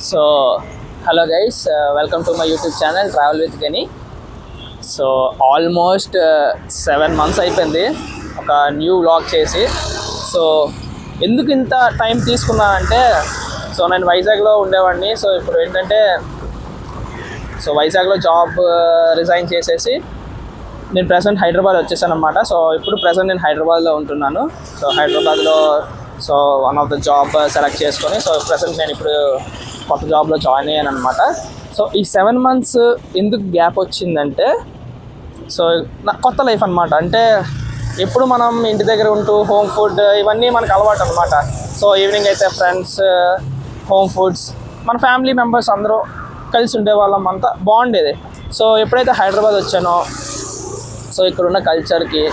So hello guys, welcome to my YouTube channel travel with గని. So almost 7 months అయిపోయింది ఒక new vlog చేసి. So ఎందుకు ఇంత టైం తీసుకున్నానంటే, సో నేను వైజాగ్లో ఉండేవాడిని. సో ఇప్పుడు ఏంటంటే, సో వైజాగ్లో జాబ్ రిజైన్ చేసేసి నేను ప్రెసెంట్ హైదరాబాద్ వచ్చేసాను అనమాట. సో ఇప్పుడు ప్రెసెంట్ నేను హైదరాబాద్లో ఉంటున్నాను. సో హైదరాబాద్లో one of the job select చేసుకొని, సో ప్రెసెంట్ నేను ఇప్పుడు కొత్త జాబ్లో జాయిన్ అయ్యాను అనమాట. సో ఈ 7 months ఎందుకు గ్యాప్ వచ్చిందంటే, సో నాకు కొత్త లైఫ్ అనమాట. అంటే ఎప్పుడు మనం ఇంటి దగ్గర ఉంటూ హోమ్ ఫుడ్ ఇవన్నీ మనకు అలవాటు అనమాట. సో ఈవినింగ్ అయితే ఫ్రెండ్స్, హోమ్ ఫుడ్స్, మన ఫ్యామిలీ మెంబర్స్ అందరూ కలిసి ఉండేవాళ్ళం, అంతా బాగుండేది. సో ఎప్పుడైతే హైదరాబాద్ వచ్చానో, సో ఇక్కడున్న కల్చర్కి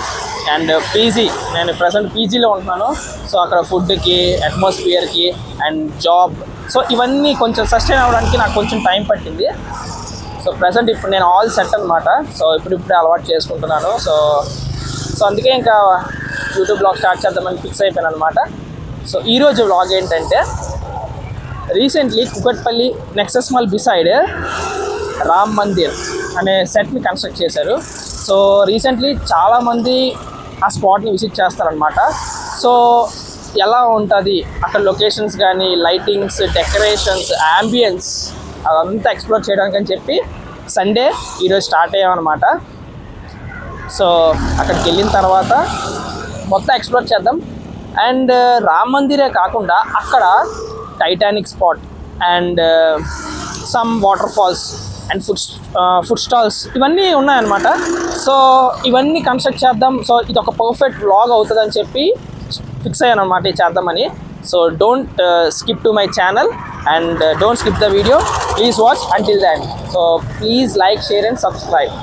అండ్ పీజీ, నేను ప్రజెంట్ పీజీలో ఉంటున్నాను. సో అక్కడ ఫుడ్కి, అట్మాస్ఫియర్కి అండ్ జాబ్, సో ఇవన్నీ కొంచెం సస్టైన్ అవ్వడానికి నాకు కొంచెం టైం పట్టింది. సో ప్రజెంట్ ఇప్పుడు నేను ఆల్ సెట్ అనమాట. సో ఇప్పుడే అలవాటు చేసుకుంటున్నాను. సో అందుకే ఇంకా యూట్యూబ్ బ్లాగ్ స్టార్ట్ చేద్దామని ఫిక్స్ అయిపోయాను అనమాట. సో ఈరోజు వ్లాగ్ ఏంటంటే, recently Kukatpally Nexus mall beside Ram Mandir అనే సెట్ని కన్స్ట్రక్ట్ చేశారు. సో రీసెంట్లీ చాలామంది ఆ స్పాట్ని విజిట్ చేస్తారనమాట. సో ఎలా ఉంటుంది అక్కడ లొకేషన్స్ కానీ, లైటింగ్స్, డెకరేషన్స్, యాంబియన్స్ అదంతా ఎక్స్ప్లోర్ చేయడానికి అని చెప్పి సండే ఈరోజు స్టార్ట్ అయ్యామన్నమాట. సో అక్కడికి వెళ్ళిన తర్వాత మొత్తం ఎక్స్ప్లోర్ చేద్దాం. అండ్ రామ్ మందిరే కాకుండా అక్కడ Titanic spot and some waterfalls and food stalls ఇవన్నీ ఉన్నాయన్నమాట. సో ఇవన్నీ కన్స్ట్రక్ట్ చేద్దాం. సో ఇది ఒక పర్ఫెక్ట్ వ్లాగ్ అవుతుందని చెప్పి ఫిక్స్ అయ్యాను అనమాట ఇది చేద్దామని. So don't skip to my channel and don't skip the video. Please watch until then. So please like, share and subscribe.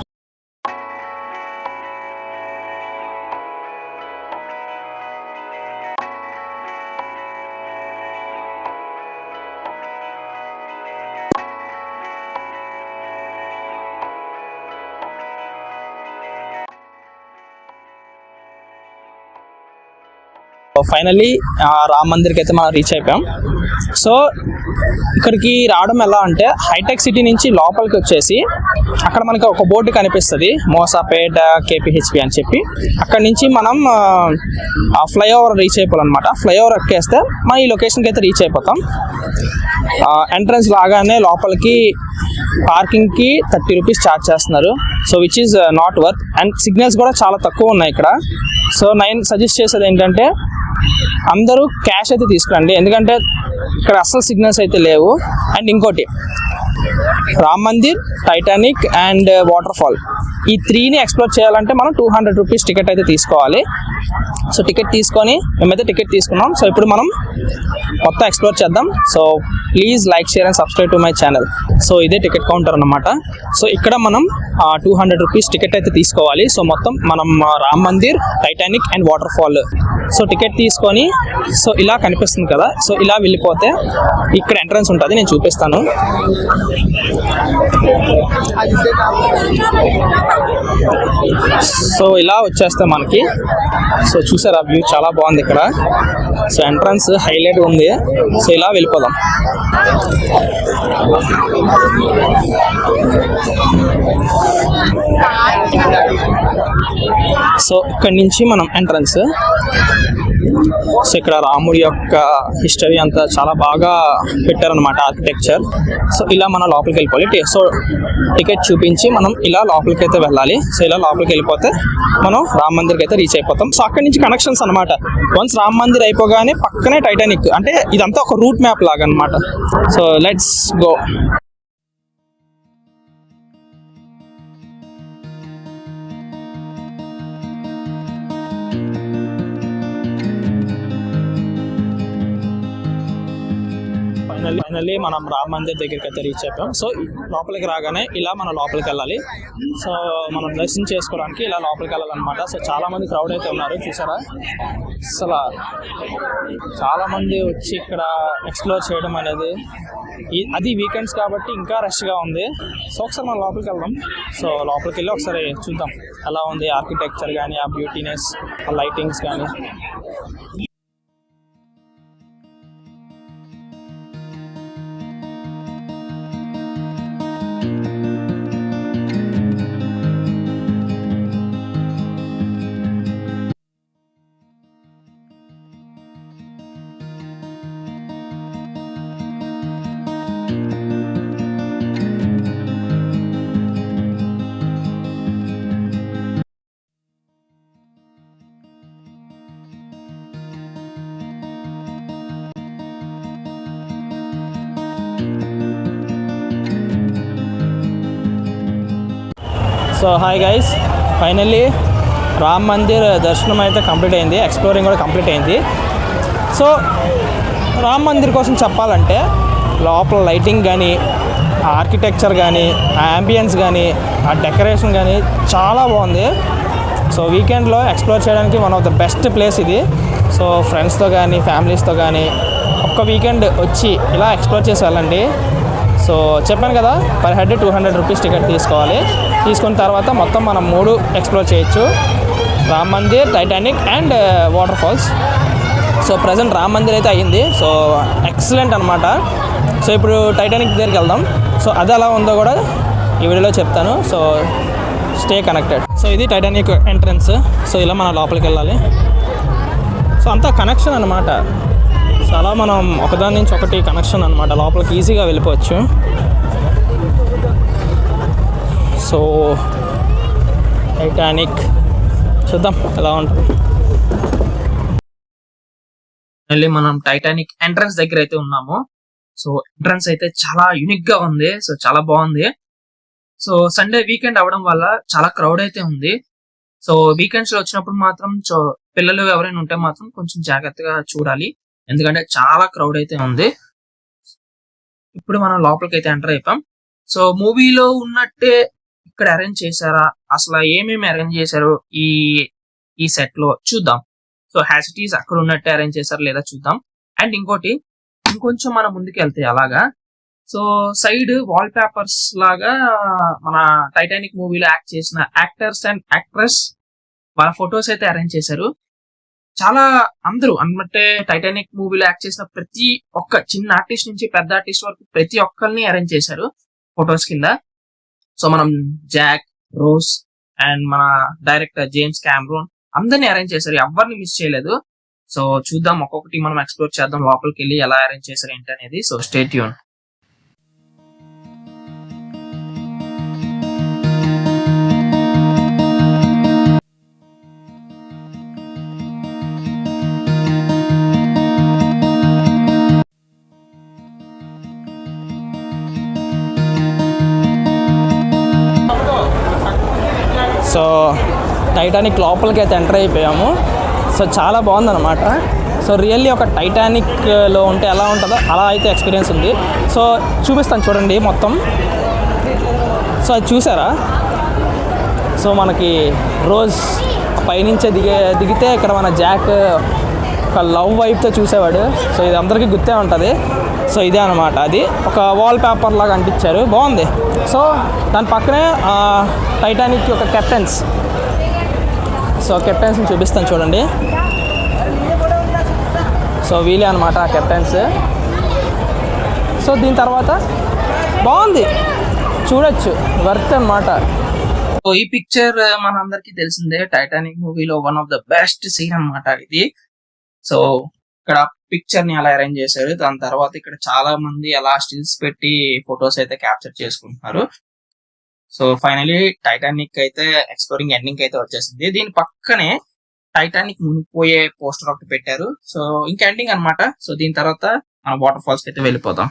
Finally Ram మందిర్కి అయితే మనం రీచ్ అయిపోయాం. సో ఇక్కడికి రావడం ఎలా అంటే, హైటెక్ సిటీ నుంచి లోపలికి వచ్చేసి అక్కడ మనకి ఒక బోర్డు కనిపిస్తుంది, మోసాపేట KPHP అని చెప్పి. అక్కడ నుంచి మనం ఆ ఫ్లైఓవర్ రీచ్ అయిపోవాలన్నమాట. ఫ్లైఓవర్ ఎక్కేస్తే మనం ఈ లొకేషన్కి అయితే రీచ్ అయిపోతాం. ఎంట్రన్స్ లాగానే లోపలికి పార్కింగ్కి 30 rupees ఛార్జ్ చేస్తున్నారు. So which is not worth. And signals కూడా చాలా తక్కువ ఉన్నాయి ఇక్కడ. సో నేను సజెస్ట్ చేసేది ఏంటంటే, అందరూ క్యాష్ అయితే తీసుకురండి, ఎందుకంటే ఇక్కడ అస్సలు సిగ్నల్స్ అయితే లేవు. అండ్ ఇంకోటి, Ram Mandir, Titanic and water fall, ఈ 3ని ఎక్స్ప్లోర్ చేయాలంటే మనం 200 rupees టికెట్ అయితే తీసుకోవాలి. సో టికెట్ తీసుకొని మేమైతే టికెట్ తీసుకున్నాం. సో ఇప్పుడు మనం మొత్తం ఎక్స్ప్లోర్ చేద్దాం. So please like, share and subscribe to my channel. So ఇదే టికెట్ కౌంటర్ అన్నమాట. సో ఇక్కడ మనం 200 rupees టికెట్ అయితే తీసుకోవాలి. సో మొత్తం మనం Ram Mandir, Titanic and water fall, so ticket తీసుకొని, సో ఇలా కనిపిస్తుంది కదా, సో ఇలా వెళ్ళిపోతే ఇక్కడ ఎంట్రన్స్ ఉంటుంది, నేను చూపిస్తాను. సో ఇలా వచ్చేస్తే మనకి, సో చూసారా వ్యూ చాలా బాగుంది ఇక్కడ. సో ఎంట్రన్స్ హైలైట్ ఉంది. సో ఇలా వెళ్ళిపోదాం. సో ఇక్కడ నుంచి మనం ఎంట్రన్స్. సో ఇక్కడ రాముడి యొక్క హిస్టరీ అంతా చాలా బాగా పెట్టారనమాట, ఆర్కిటెక్చర్. సో ఇలా మనం లోపలికి వెళ్ళిపోవాలి. సో టికెట్ చూపించి మనం ఇలా లోపలికి అయితే వెళ్ళాలి. సో ఇలా లోపలికి వెళ్ళిపోతే మనం రామ్ మందిర్కి అయితే రీచ్ అయిపోతాం. సో అక్కడి నుంచి కనెక్షన్స్ అనమాట. వన్స్ రామ్ మందిర్ అయిపోగానే పక్కనే టైటానిక్, అంటే ఇదంతా ఒక రూట్ మ్యాప్ లాగా అనమాట. So let's go. ఫైనల్లీ మనం రామ్ మందిర్ దగ్గరికి అయితే రీచ్ అయిపోయాం. సో లోపలికి రాగానే ఇలా మనం లోపలికి వెళ్ళాలి. సో మనం దర్శనం చేసుకోవడానికి ఇలా లోపలికి వెళ్ళాలన్నమాట. సో చాలా మంది క్రౌడ్ అయితే ఉన్నారు, చూసారా. అసలు చాలా మంది వచ్చి ఇక్కడ ఎక్స్ప్లోర్ చేయడం అనేది, అది వీకెండ్స్ కాబట్టి ఇంకా రష్గా ఉంది. సో ఒకసారి మనం లోపలికి వెళ్దాం. సో లోపలికి వెళ్ళి ఒకసారి చూద్దాం ఎలా ఉంది ఆర్కిటెక్చర్ కానీ, ఆ బ్యూటీనెస్, ఆ లైటింగ్స్ కానీ. So hi guys, finally Ram Mandir దర్శనం అయితే కంప్లీట్ అయింది, ఎక్స్ప్లోరింగ్ కూడా కంప్లీట్ అయింది. సో రామ్ మందిర్ కోసం చెప్పాలంటే లోపల లైటింగ్ కానీ, ఆర్కిటెక్చర్ కానీ, ఆ యాంబియన్స్ కానీ, ఆ డెకరేషన్ కానీ చాలా బాగుంది. సో వీకెండ్లో ఎక్స్ప్లోర్ చేయడానికి one of the best place ఇది. సో ఫ్రెండ్స్తో కానీ ఫ్యామిలీస్తో కానీ ఒక్క వీకెండ్ వచ్చి ఇలా ఎక్స్ప్లోర్ చేసి వెళ్ళండి. సో చెప్పాను కదా, పర్ హెడ్ 200 రూపీస్ టికెట్ తీసుకోవాలి. తీసుకున్న తర్వాత మొత్తం మనం 3 ఎక్స్ప్లోర్ చేయొచ్చు: Ram Mandir, Titanic and waterfalls. So present Ram Mandir అయితే అయ్యింది. సో ఎక్సలెంట్ అనమాట. సో ఇప్పుడు టైటానిక్ దగ్గరికి వెళ్దాం. సో అది ఎలా ఉందో కూడా ఈ వీడియోలో చెప్తాను. So stay connected. సో ఇది టైటానిక్ ఎంట్రన్స్. సో ఇలా మనం లోపలికి వెళ్ళాలి. సో అంతా కనెక్షన్ అనమాట. సో అలా మనం ఒకదాని నుంచి ఒకటి కనెక్షన్ అనమాట, లోపలికి ఈజీగా వెళ్ళిపోవచ్చు. సో టైటానిక్ చూద్దాం ఎలా ఉంటుంది. మళ్ళీ మనం టైటానిక్ ఎంట్రన్స్ దగ్గర అయితే ఉన్నాము. సో ఎంట్రన్స్ అయితే చాలా యూనిక్ గా ఉంది. సో చాలా బాగుంది. సో సండే వీకెండ్ అవడం వల్ల చాలా క్రౌడ్ అయితే ఉంది. సో వీకెండ్స్ లో వచ్చినప్పుడు మాత్రం పిల్లలు ఎవరైనా ఉంటే మాత్రం కొంచెం జాగ్రత్తగా చూడాలి, ఎందుకంటే చాలా క్రౌడ్ అయితే ఉంది. ఇప్పుడు మనం లోపలికి అయితే ఎంటర్ అయిపోయాం. సో మూవీలో ఉన్నట్టే ఇక్కడ అరేంజ్ చేశారా, అసలు ఏమేమి అరేంజ్ చేశారు ఈ సెట్ లో చూద్దాం. సో హ్యాస్ ఇట్ ఈస్ అక్కడ ఉన్నట్టే అరేంజ్ చేశారు లేదా చూద్దాం. అండ్ ఇంకోటి, ఇంకొంచెం మనం ముందుకు వెళ్తే అలాగా, సో సైడ్ వాల్ పేపర్స్ లాగా మన టైటానిక్ మూవీలో యాక్ట్ చేసిన యాక్టర్స్ అండ్ యాక్ట్రెస్ వాళ్ళ ఫొటోస్ అయితే అరేంజ్ చేశారు. చాలా అందరూ అంటే టైటానిక్ మూవీలో యాక్ట్ చేసిన ప్రతి ఒక్క చిన్న ఆర్టిస్ట్ నుంచి పెద్ద ఆర్టిస్ట్ వరకు ప్రతి ఒక్కరిని అరేంజ్ చేశారు ఫొటోస్ కింద. సో మనం జాక్, రోజ్ అండ్ మన డైరెక్టర్ జేమ్స్ కెమెరూన్ అందరినీ అరేంజ్ చేశారు, ఎవరిని మిస్ చేయలేదు. సో చూద్దాం, ఒక్కొక్కటి మనం ఎక్స్ప్లోర్ చేద్దాం లోపలికి వెళ్ళి ఎలా అరేంజ్ చేశారు ఏంటి అనేది. So stay tune. So Titanic లోపలికి అయితే ఎంటర్ అయిపోయాము. సో చాలా బాగుందన్నమాట. సో రియల్లీ ఒక టైటానిక్లో ఉంటే ఎలా ఉంటుందో అలా అయితే ఎక్స్పీరియన్స్ ఉంది. సో చూపిస్తాను చూడండి మొత్తం. సో అది చూసారా? సో మనకి రోజ్ పైనుంచే దిగితే ఇక్కడ మన జాక్ ఒక లవ్ వైఫ్తో చూసేవాడు. సో ఇది అందరికీ గుర్తే ఉంటుంది. సో ఇదే అనమాట, అది ఒక వాల్ పేపర్ లాగా అంటించారు, బాగుంది. సో దాని పక్కనే టైటానిక్ యొక్క కెప్టెన్స్. సో కెప్టెన్స్ని చూపిస్తాను చూడండి. సో వీలే అనమాట ఆ కెప్టెన్స్. సో దీని తర్వాత బాగుంది, చూడొచ్చు, వర్త్ అనమాట. సో ఈ పిక్చర్ మనందరికీ తెలిసిందే, టైటానిక్ మూవీలో one of the best scene అనమాట ఇది. సో ఇక్కడ పిక్చర్ ని అలా అరేంజ్ చేశారు. దాని తర్వాత ఇక్కడ చాలా మంది అలా స్టిల్స్ పెట్టి ఫొటోస్ అయితే క్యాప్చర్ చేసుకుంటున్నారు. సో ఫైనలీ టైటానిక్ అయితే ఎక్స్ప్లోరింగ్ ఎండింగ్ అయితే వచ్చేసింది. దీని పక్కనే టైటానిక్ మునిగిపోయే పోస్టర్ ఒకటి పెట్టారు. సో ఇంకా ఎండింగ్ అనమాట. సో దీని తర్వాత మనం వాటర్ ఫాల్స్ కి అయితే వెళ్ళిపోతాం.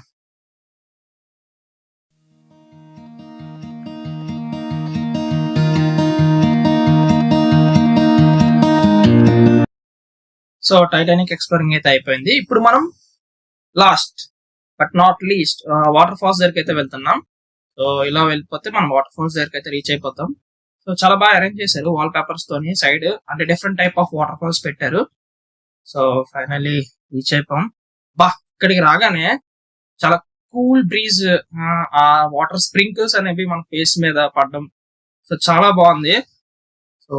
సో టైటానిక్ ఎక్స్ప్లోరింగ్ అయితే అయిపోయింది. ఇప్పుడు మనం last but not least waterfalls దగ్గరికి అయితే వెళ్తున్నాం. సో ఇలా వెళ్ళిపోతే మనం వాటర్ ఫాల్స్ దగ్గరికి అయితే రీచ్ అయిపోతాం. సో చాలా బాగా అరేంజ్ చేశారు వాల్ పేపర్స్ తోని, సైడ్ అంటే different type of waterfalls పెట్టారు. సో ఫైనల్లీ రీచ్ అయిపోయాం. ఇక్కడికి రాగానే చాలా కూల్ బ్రీజ్, ఆ వాటర్ స్ప్రింకిల్స్ అనేవి మన ఫేస్ మీద పడడం, సో చాలా బాగుంది. సో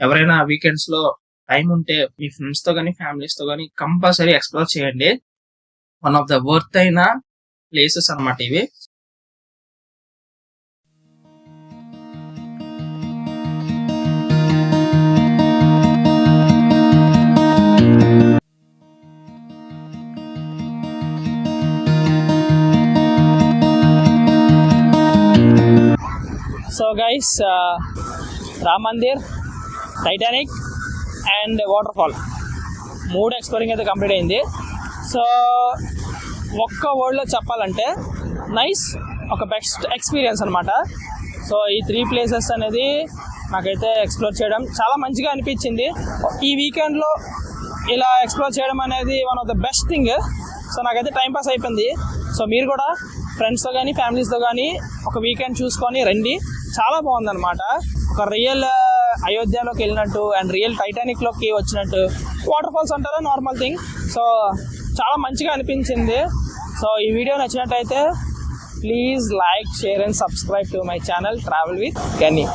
ఎవరైనా వీకెండ్స్ లో టైం ఉంటే మీ ఫ్రెండ్స్ తో కానీ ఫ్యామిలీస్ తో కానీ కంపల్సరీ ఎక్స్ప్లోర్ చేయండి. వన్ ఆఫ్ ద వర్త్ అయిన ప్లేసెస్ అన్నమాట ఇవి. So guys, Ram Mandir, Titanic and water fall 3 exploring అయితే కంప్లీట్ అయింది. సో ఒక్క వర్డ్లో చెప్పాలంటే నైస్, ఒక బెస్ట్ ఎక్స్పీరియన్స్ అనమాట. సో ఈ 3 ప్లేసెస్ అనేది నాకైతే ఎక్స్ప్లోర్ చేయడం చాలా మంచిగా అనిపించింది. ఈ వీకెండ్లో ఇలా ఎక్స్ప్లోర్ చేయడం అనేది one of the best thing. So నాకైతే టైంపాస్ అయిపోయింది. సో మీరు కూడా ఫ్రెండ్స్తో కానీ ఫ్యామిలీస్తో కానీ ఒక వీకెండ్ చూసుకొని రండి. చాలా బాగుందన్నమాట. ఒక రియల్ అయోధ్యలోకి వెళ్ళినట్టు అండ్ రియల్ టైటానిక్లోకి వచ్చినట్టు. వాటర్ ఫాల్స్ అంటారా నార్మల్ థింగ్. సో చాలా మంచిగా అనిపించింది. సో ఈ వీడియో నచ్చినట్టయితే please like, share and subscribe to my channel travel with గని.